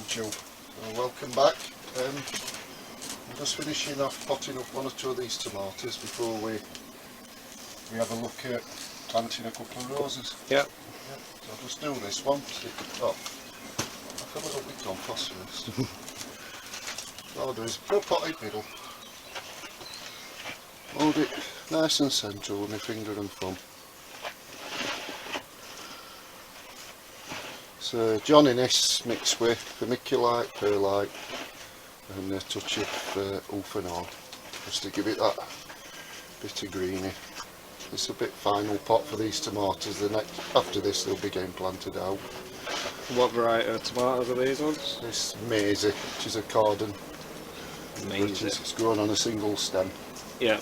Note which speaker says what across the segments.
Speaker 1: YouTube. Welcome back. I'm just finishing off potting up one or two of these tomatoes before we have a look at planting a couple of roses.
Speaker 2: Yeah.
Speaker 1: So I'll just do this one, stick it up. I'll fill it up with compost first. What I'll do is put a potted middle. Hold it nice and central with my finger and thumb. So Johnny Niss mixed with vermiculite, perlite and a touch of ulfanol, just to give it that bit of greeny. It's a bit final pot for these tomatoes. After this they'll be getting planted out.
Speaker 2: What variety of tomatoes are these ones?
Speaker 1: This Maisie, which is a cordon.
Speaker 2: Maisie.
Speaker 1: It's grown on a single stem.
Speaker 2: Yeah.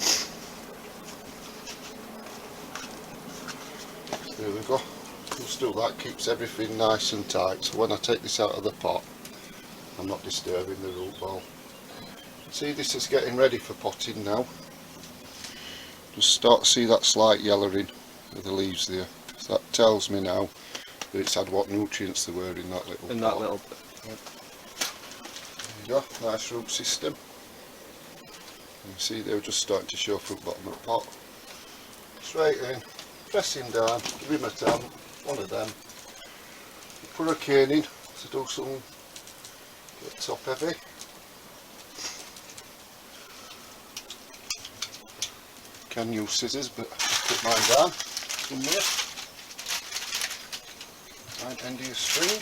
Speaker 1: There we go. Just do that, keeps everything nice and tight, so when I take this out of the pot I'm not disturbing the root ball. See, this is getting ready for potting now. Just start to see that slight yellowing of the leaves there. So that tells me now that it's had what nutrients there were in that little pot.
Speaker 2: Little bit.
Speaker 1: Yep. There you go, nice root system. You see they're just starting to show through the bottom of the pot. Straight in, pressing down, give him a tamp, one of them. Put a cane in to do something, get top heavy. Can use scissors, but I'll put mine down somewhere. Right end of your string.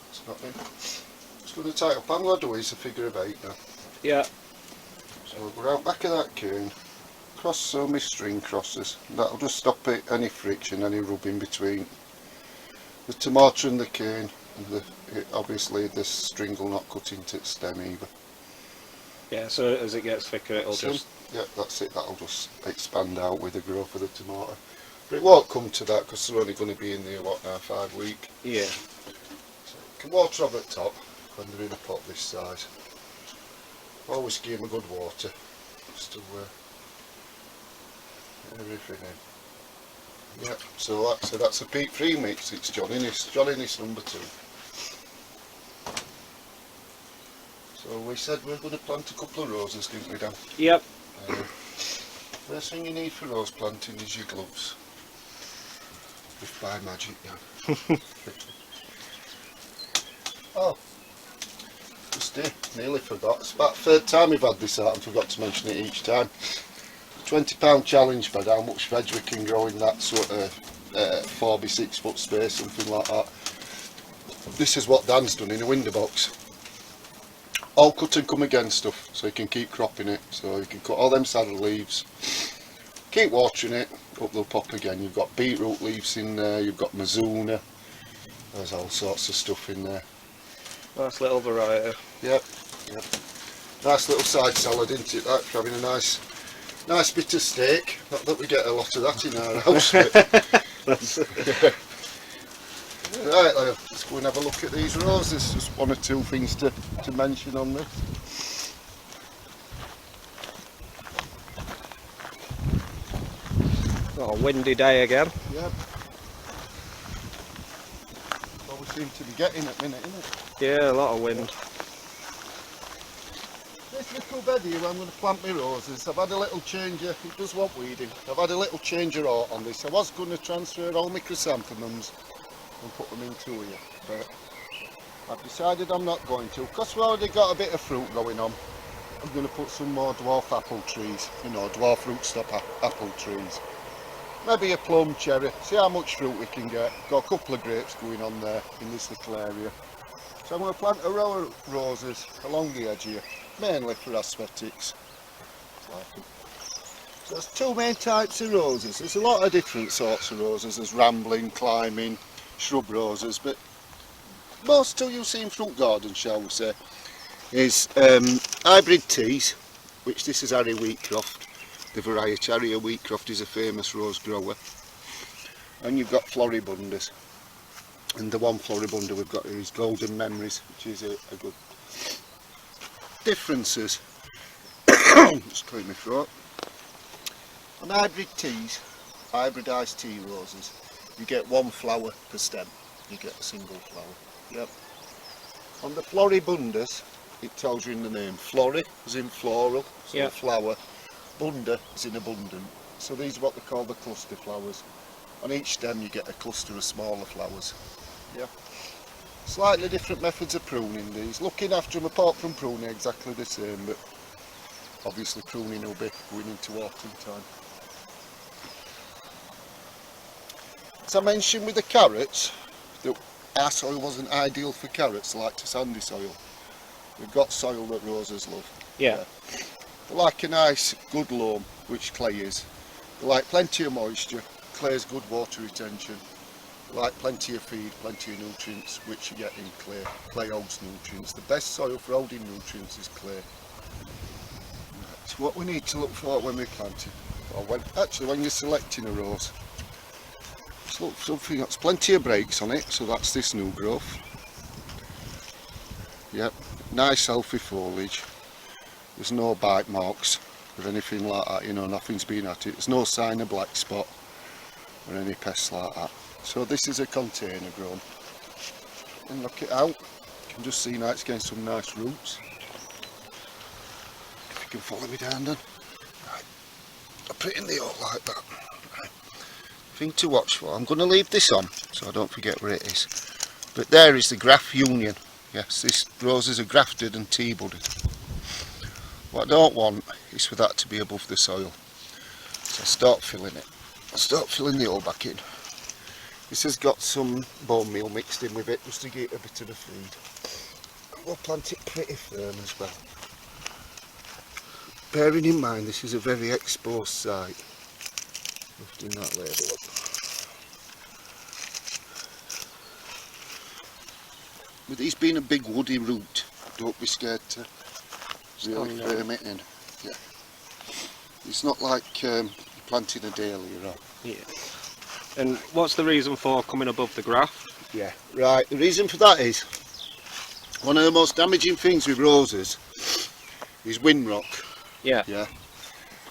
Speaker 1: It's not in. Just going to tie up. I'm going to do is a figure of 8 now.
Speaker 2: Yeah.
Speaker 1: So we'll go out back of that cane, cross so my string crosses. That'll just stop it, any friction, any rubbing between the tomato and the cane. And obviously this string will not cut into its stem either.
Speaker 2: Yeah, so as it gets thicker it'll just...
Speaker 1: Yeah, that's it, that'll just expand out with the growth of the tomato. But it won't come to that because they're only going to be in there, what now, 5 weeks?
Speaker 2: Yeah.
Speaker 1: So you can water over the top when they're in a pot this size. Always give them a good water, just to get everything in. Yeah, so that's a peat free mix, it's Johnny Niss number 2. So we said we were going to plant a couple of roses, didn't we, Dan?
Speaker 2: Yep.
Speaker 1: First thing you need for rose planting is your gloves. If by magic, Dan. Oh, just nearly forgot. It's about the 3rd time we've had this out and forgot to mention it each time. £20 challenge for how much veg we can grow in that sort of 4 by 6 foot space, something like that. This is what Dan's done in a window box. All cut and come again stuff, so you can keep cropping it. So you can cut all them saddle leaves, keep watering it, up they'll pop again. You've got beetroot leaves in there, you've got mazuna, there's all sorts of stuff in there.
Speaker 2: Nice little variety.
Speaker 1: Yep, yep. Nice little side salad, isn't it, that, for having a nice bit of steak. Not that we get a lot of that in our house, but... Right, let's go and have a look at these roses. Just one or two things to mention on this.
Speaker 2: Oh, windy day again.
Speaker 1: Yep. Well, we seem to be getting at the minute, isn't it?
Speaker 2: Yeah, a lot of wind.
Speaker 1: This little bed here where I'm going to plant my roses, I've had a little change of, it does want weeding, I've had a little change of art on this. I was going to transfer all my chrysanthemums and put them into here, but I've decided I'm not going to, because we've already got a bit of fruit going on. I'm going to put some more dwarf apple trees, you know, dwarf rootstock apple trees. Maybe a plum, cherry, see how much fruit we can get. Got a couple of grapes going on there in this little area. So I'm going to plant a row of roses along the edge here, mainly for aesthetics. So there's 2 main types of roses. There's a lot of different sorts of roses. There's rambling, climbing, shrub roses, but most you'll see in front gardens, shall we say, is hybrid teas, which this is Harry Wheatcroft, the variety. Harry Wheatcroft is a famous rose grower. And you've got Floribundas, and the one Floribunda we've got here is Golden Memories, which is a good differences. Just clear my throat. On hybrid teas, hybridised tea roses, you get one flower per stem. You get a single flower. Yep. On the Floribundas, it tells you in the name. Flori is in floral, so
Speaker 2: Yeah.
Speaker 1: flower. Bunda is in abundant. So these are what they call the cluster flowers. On each stem you get a cluster of smaller flowers. Yeah. Slightly different methods of pruning these. Looking after them, apart from pruning, exactly the same, but obviously pruning will be going into autumn time. As I mentioned with the carrots, that our soil wasn't ideal for carrots, like to sandy soil. We've got soil that roses love.
Speaker 2: Yeah.
Speaker 1: They like a nice, good loam, which clay is. They like plenty of moisture, clay's good water retention. They like plenty of feed, plenty of nutrients, which you get in clay. Clay holds nutrients. The best soil for holding nutrients is clay. It's what we need to look for when we're planting. Or when you're selecting a rose. Just look for something that's plenty of breaks on it, so that's this new growth. Yep, nice healthy foliage. There's no bite marks or anything like that, you know, nothing's been at it. There's no sign of black spot or any pests like that. So this is a container grown. And look it out, you can just see now it's getting some nice roots. If you can follow me down then. Right. I'll put it in the hole like that. Right. Thing to watch for, I'm going to leave this on so I don't forget where it is. But there is the graft union. Yes, these roses are grafted and tea budded. What I don't want is for that to be above the soil. So I start filling it. I start filling the hole back in. This has got some bone meal mixed in with it just to get a bit of the feed. We'll plant it pretty firm as well. Bearing in mind this is a very exposed site. Lifting that label up. With these being a big woody root, don't be scared to really firm it in. Yeah. It's not like planting a dahlia, right?
Speaker 2: Yeah. And what's the reason for coming above the graft?
Speaker 1: Yeah. Right, the reason for that is one of the most damaging things with roses is windrock.
Speaker 2: Yeah.
Speaker 1: Yeah.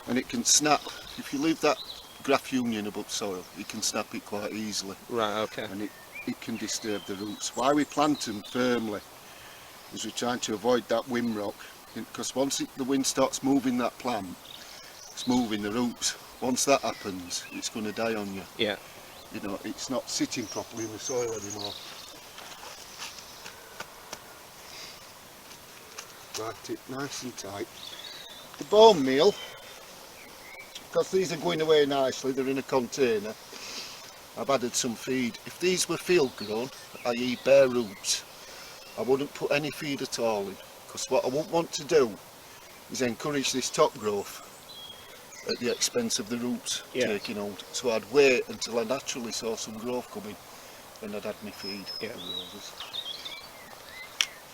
Speaker 1: And it can snap. If you leave that graft union above soil, you can snap it quite easily.
Speaker 2: Right, okay.
Speaker 1: And it can disturb the roots. Why we plant them firmly is we're trying to avoid that windrock, because once the wind starts moving that plant, it's moving the roots. Once that happens, it's going to die on you.
Speaker 2: Yeah.
Speaker 1: You know, it's not sitting properly in the soil anymore. Right it nice and tight. The bone meal, because these are going away nicely, they're in a container, I've added some feed. If these were field grown, i.e. bare roots, I wouldn't put any feed at all in, because what I won't want to do is encourage this top growth at the expense of the roots taking hold. So I'd wait until I naturally saw some growth coming, and I'd add my feed to the roses.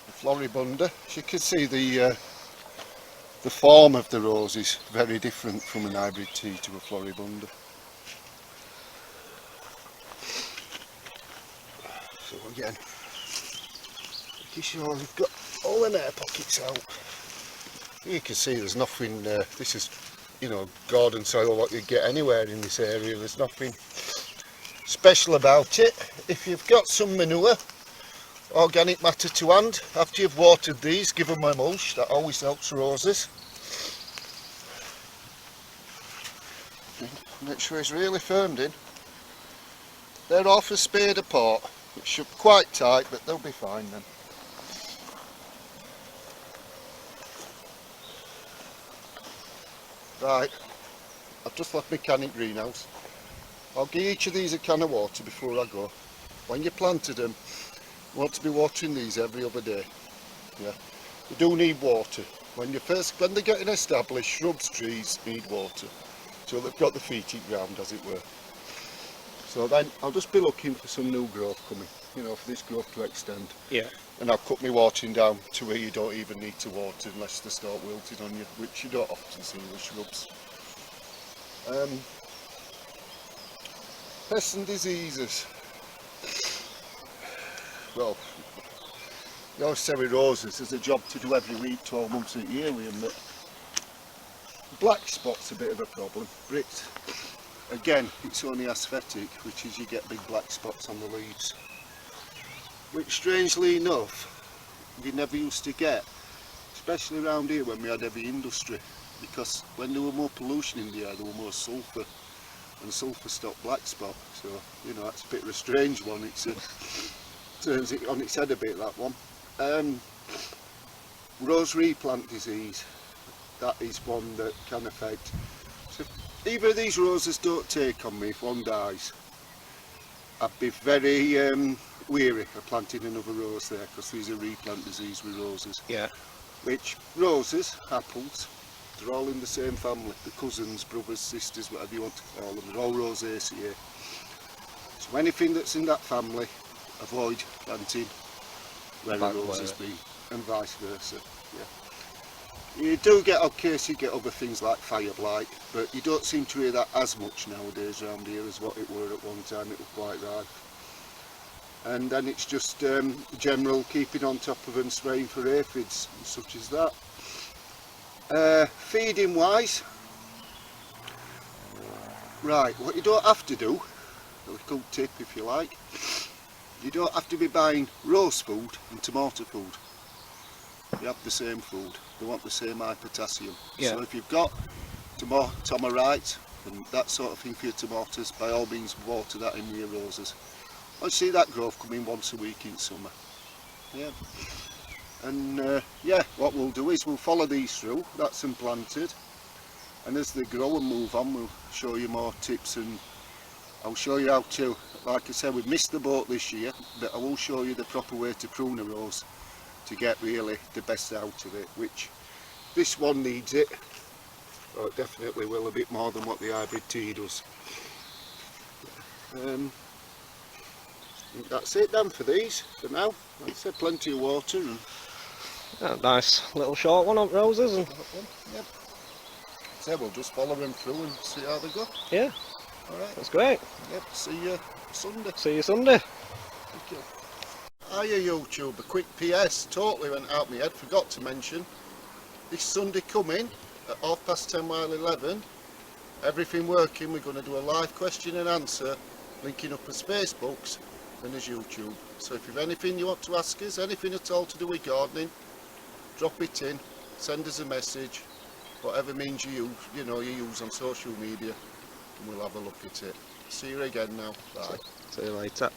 Speaker 1: The Floribunda, as you can see, the form of the rose is very different from an hybrid tea to a Floribunda. So again, making sure we've got all them air pockets out. You can see there's nothing, this is, you know, garden soil what you get anywhere in this area. There's nothing special about it. If you've got some manure, organic matter to hand, after you've watered these, give them a mulch. That always helps roses. Make sure it's really firmed in. They're half a spade apart, which are quite tight, but they'll be fine then. Right, I've just left my can in greenhouse. I'll give each of these a can of water before I go. When you planted them, you want to be watering these every other day. Yeah, you do need water. When they're getting established, shrubs, trees need water. So they've got the feet in ground, as it were. So then I'll just be looking for some new growth coming, you know, for this growth to extend.
Speaker 2: Yeah.
Speaker 1: And I'll cut my watering down to where you don't even need to water unless they start wilting on you, which you don't often see with shrubs. Pests and diseases. Well, you always say with roses, there's a job to do every week, 12 months a year with them, but black spot's a bit of a problem. again, it's only aesthetic, which is you get big black spots on the leaves, which strangely enough you never used to get, especially around here when we had heavy industry, because when there were more pollution in the air there were more sulphur, and sulphur stopped black spot. So you know, that's a bit of a strange one. It's turns it on its head a bit, that one. Rose replant disease, that is one that can affect. So if either of these roses don't take on me, if one dies, I'd be very weary of planting another rose there, because there's a replant disease with roses.
Speaker 2: Yeah.
Speaker 1: Which roses, apples, they're all in the same family. The cousins, brothers, sisters, whatever you want to call them, they're all Rosaceae. So anything that's in that family, avoid planting where a rose has been, and vice versa. Yeah. You do get, odd case, you get other things like fire blight, but you don't seem to hear that as much nowadays around here as what it were at one time. It was quite rife. And then it's just general keeping on top of them, spraying for aphids, such as that. Feeding wise, right, what you don't have to do, a little tip if you like, you don't have to be buying rose food and tomato food. You have the same food, they want the same high potassium.
Speaker 2: Yeah.
Speaker 1: So if you've got tomarite and that sort of thing for your tomatoes, by all means water that in with your roses. I see that growth coming once a week in summer. Yeah. And yeah, what we'll do is we'll follow these through, that's them planted, and as they grow and move on we'll show you more tips, and I'll show you how to, like I said, we've missed the boat this year, but I will show you the proper way to prune a rose to get really the best out of it, which this one needs it. Oh, it definitely will, a bit more than what the hybrid tea does. I think that's it then for these, for now. Like I said, plenty of water and
Speaker 2: nice little short one on roses. And
Speaker 1: yep. So we'll just follow them through and see how they go.
Speaker 2: yeah,
Speaker 1: Alright.
Speaker 2: that's great.
Speaker 1: Yep, see you Sunday.
Speaker 2: See you Sunday.
Speaker 1: Thank you. Hiya YouTube, a quick PS, totally went out my head, forgot to mention. This Sunday coming at 10:30 while 11, everything working, we're going to do a live question and answer, linking up as Facebooks and as YouTube. So if you've anything you want to ask us, anything at all to do with gardening, drop it in, send us a message, whatever means you use on social media, and we'll have a look at it. See you again now, bye.
Speaker 2: See you later.